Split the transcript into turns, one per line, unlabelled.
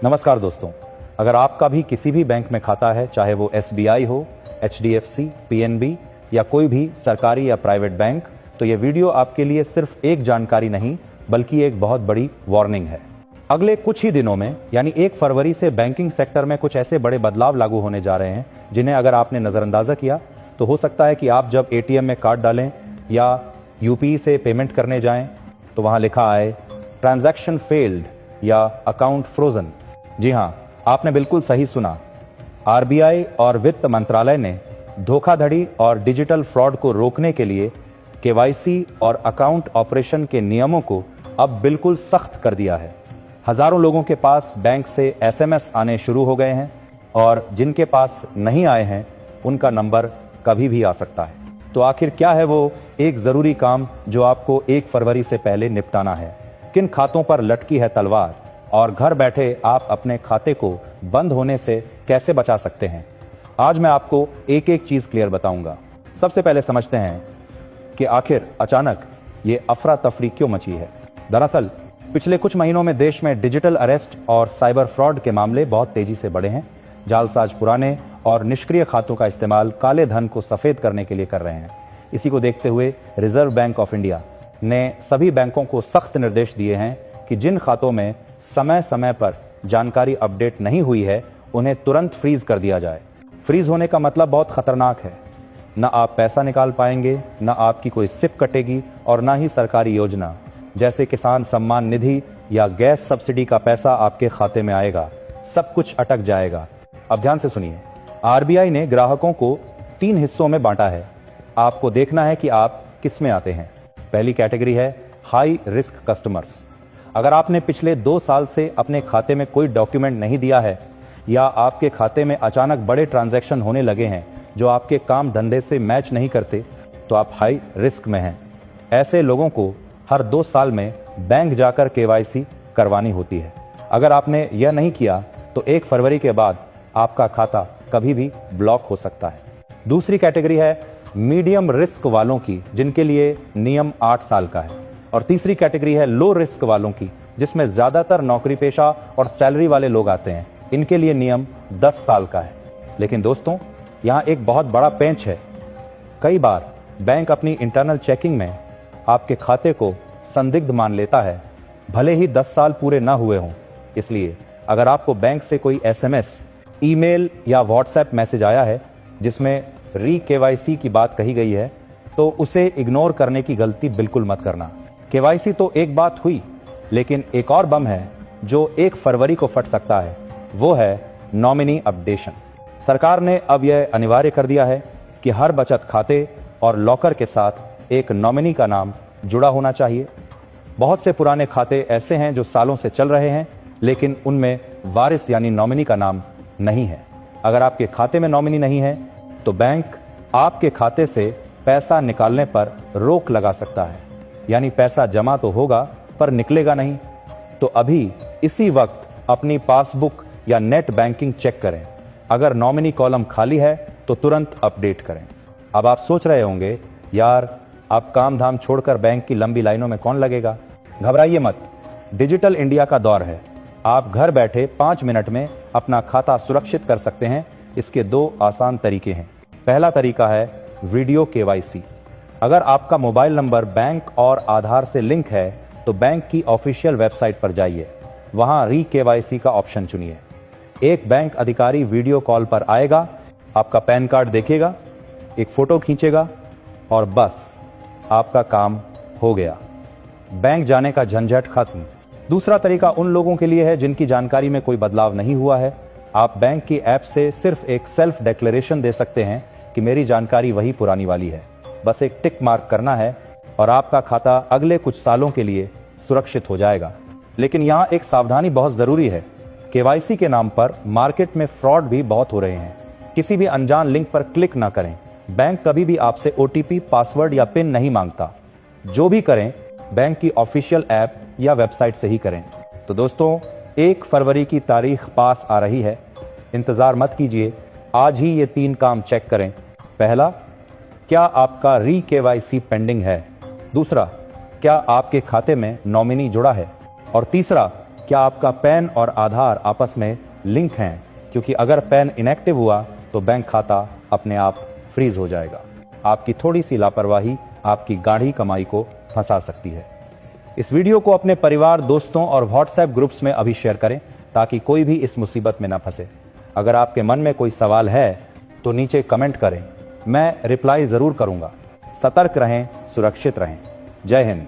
नमस्कार दोस्तों, अगर आपका भी किसी भी बैंक में खाता है, चाहे वो SBI हो, HDFC, PNB या कोई भी सरकारी या प्राइवेट बैंक, तो ये वीडियो आपके लिए सिर्फ एक जानकारी नहीं बल्कि एक बहुत बड़ी वार्निंग है। अगले कुछ ही दिनों में यानी 1 फरवरी से बैंकिंग सेक्टर में कुछ ऐसे बड़े बदलाव लागू होने जा रहे हैं जिन्हें अगर आपने नज़रअंदाज़ा किया तो हो सकता है कि आप जब ATM में कार्ड डालें या UPI से पेमेंट करने जाएं तो वहां लिखा आए ट्रांजैक्शन फेल्ड या अकाउंट फ्रोजन। जी हां, आपने बिल्कुल सही सुना। RBI और वित्त मंत्रालय ने धोखाधड़ी और डिजिटल फ्रॉड को रोकने के लिए KYC और अकाउंट ऑपरेशन के नियमों को अब बिल्कुल सख्त कर दिया है। हजारों लोगों के पास बैंक से SMS आने शुरू हो गए हैं और जिनके पास नहीं आए हैं उनका नंबर कभी भी आ सकता है। तो आखिर क्या है वो एक जरूरी काम जो आपको 1 फरवरी से पहले निपटाना है? किन खातों पर लटकी है तलवार और घर बैठे आप अपने खाते को बंद होने से कैसे बचा सकते हैं? आज मैं आपको एक एक चीज क्लियर बताऊंगा। सबसे पहले समझते हैं कि आखिर अचानक ये अफरा तफरी क्यों मची है। दरअसल पिछले कुछ महीनों में देश में डिजिटल अरेस्ट और साइबर फ्रॉड के मामले बहुत तेजी से बढ़े हैं। जालसाज पुराने और निष्क्रिय खातों का इस्तेमाल काले धन को सफेद करने के लिए कर रहे हैं। इसी को देखते हुए रिजर्व बैंक ऑफ इंडिया ने सभी बैंकों को सख्त निर्देश दिए हैं कि जिन खातों में समय समय पर जानकारी अपडेट नहीं हुई है उन्हें तुरंत फ्रीज कर दिया जाए। फ्रीज होने का मतलब बहुत खतरनाक है। न आप पैसा निकाल पाएंगे, न आपकी कोई सिप कटेगी और न ही सरकारी योजना जैसे किसान सम्मान निधि या गैस सब्सिडी का पैसा आपके खाते में आएगा। सब कुछ अटक जाएगा। अब ध्यान से सुनिए। RBI ने ग्राहकों को 3 हिस्सों में बांटा है। आपको देखना है कि आप किस में आते हैं। पहली कैटेगरी है हाई रिस्क कस्टमर्स। अगर आपने पिछले 2 साल से अपने खाते में कोई डॉक्यूमेंट नहीं दिया है या आपके खाते में अचानक बड़े ट्रांजैक्शन होने लगे हैं जो आपके काम धंधे से मैच नहीं करते, तो आप हाई रिस्क में हैं। ऐसे लोगों को हर 2 साल में बैंक जाकर KYC करवानी होती है। अगर आपने यह नहीं किया तो 1 फरवरी के बाद आपका खाता कभी भी ब्लॉक हो सकता है। दूसरी कैटेगरी है मीडियम रिस्क वालों की, जिनके लिए नियम 8 साल का है। और तीसरी कैटेगरी है लो रिस्क वालों की, जिसमें ज्यादातर नौकरी पेशा और सैलरी वाले लोग आते हैं। इनके लिए नियम 10 साल का है। लेकिन दोस्तों, यहाँ एक बहुत बड़ा पेंच है। कई बार बैंक अपनी इंटरनल चेकिंग में आपके खाते को संदिग्ध मान लेता है, भले ही 10 साल पूरे ना हुए हों। इसलिए अगर आपको बैंक से कोई SMS, ईमेल या WhatsApp मैसेज आया है जिसमें KYC की बात कही गई है, तो उसे इग्नोर करने की गलती बिल्कुल मत करना। KYC तो एक बात हुई, लेकिन एक और बम है जो 1 फरवरी को फट सकता है। वो है नॉमिनी अपडेशन। सरकार ने अब यह अनिवार्य कर दिया है कि हर बचत खाते और लॉकर के साथ एक नॉमिनी का नाम जुड़ा होना चाहिए। बहुत से पुराने खाते ऐसे हैं जो सालों से चल रहे हैं, लेकिन उनमें वारिस यानी नॉमिनी का नाम नहीं है। अगर आपके खाते में नॉमिनी नहीं है तो बैंक आपके खाते से पैसा निकालने पर रोक लगा सकता है। यानी पैसा जमा तो होगा पर निकलेगा नहीं। तो अभी इसी वक्त अपनी पासबुक या नेट बैंकिंग चेक करें। अगर नॉमिनी कॉलम खाली है तो तुरंत अपडेट करें। अब आप सोच रहे होंगे, यार अब काम धाम छोड़कर बैंक की लंबी लाइनों में कौन लगेगा? घबराइए मत। डिजिटल इंडिया का दौर है। आप घर बैठे 5 मिनट में अपना खाता सुरक्षित कर सकते हैं। इसके 2 आसान तरीके हैं। पहला तरीका है वीडियो KYC। अगर आपका मोबाइल नंबर बैंक और आधार से लिंक है तो बैंक की ऑफिशियल वेबसाइट पर जाइए। वहां KYC का ऑप्शन चुनिए। एक बैंक अधिकारी वीडियो कॉल पर आएगा, आपका पैन कार्ड देखेगा, एक फोटो खींचेगा और बस आपका काम हो गया। बैंक जाने का झंझट खत्म। दूसरा तरीका उन लोगों के लिए है जिनकी जानकारी में कोई बदलाव नहीं हुआ है। आप बैंक की ऐप से सिर्फ एक सेल्फ डिक्लेरेशन दे सकते हैं कि मेरी जानकारी वही पुरानी वाली है। बस एक टिक मार्क करना है और आपका खाता अगले कुछ सालों के लिए सुरक्षित हो जाएगा। लेकिन यहाँ एक सावधानी बहुत जरूरी है। KYC के नाम पर मार्केट में फ्रॉड भी बहुत हो रहे हैं। किसी भी अनजान लिंक पर क्लिक ना करें। बैंक कभी भी आपसे OTP, पासवर्ड या पिन नहीं मांगता। जो भी करें बैंक की ऑफिशियल ऐप या वेबसाइट से ही करें। तो दोस्तों, 1 फरवरी की तारीख पास आ रही है। इंतजार मत कीजिए, आज ही ये 3 काम चेक करें। पहला, क्या आपका KYC पेंडिंग है? दूसरा, क्या आपके खाते में नॉमिनी जुड़ा है? और तीसरा, क्या आपका पैन और आधार आपस में लिंक हैं? क्योंकि अगर पैन इनएक्टिव हुआ तो बैंक खाता अपने आप फ्रीज हो जाएगा। आपकी थोड़ी सी लापरवाही आपकी गाढ़ी कमाई को फंसा सकती है। इस वीडियो को अपने परिवार, दोस्तों और व्हाट्सएप ग्रुप्स में अभी शेयर करें ताकि कोई भी इस मुसीबत में न फंसे। अगर आपके मन में कोई सवाल है तो नीचे कमेंट करें, मैं रिप्लाई जरूर करूंगा। सतर्क रहें, सुरक्षित रहें। जय हिंद।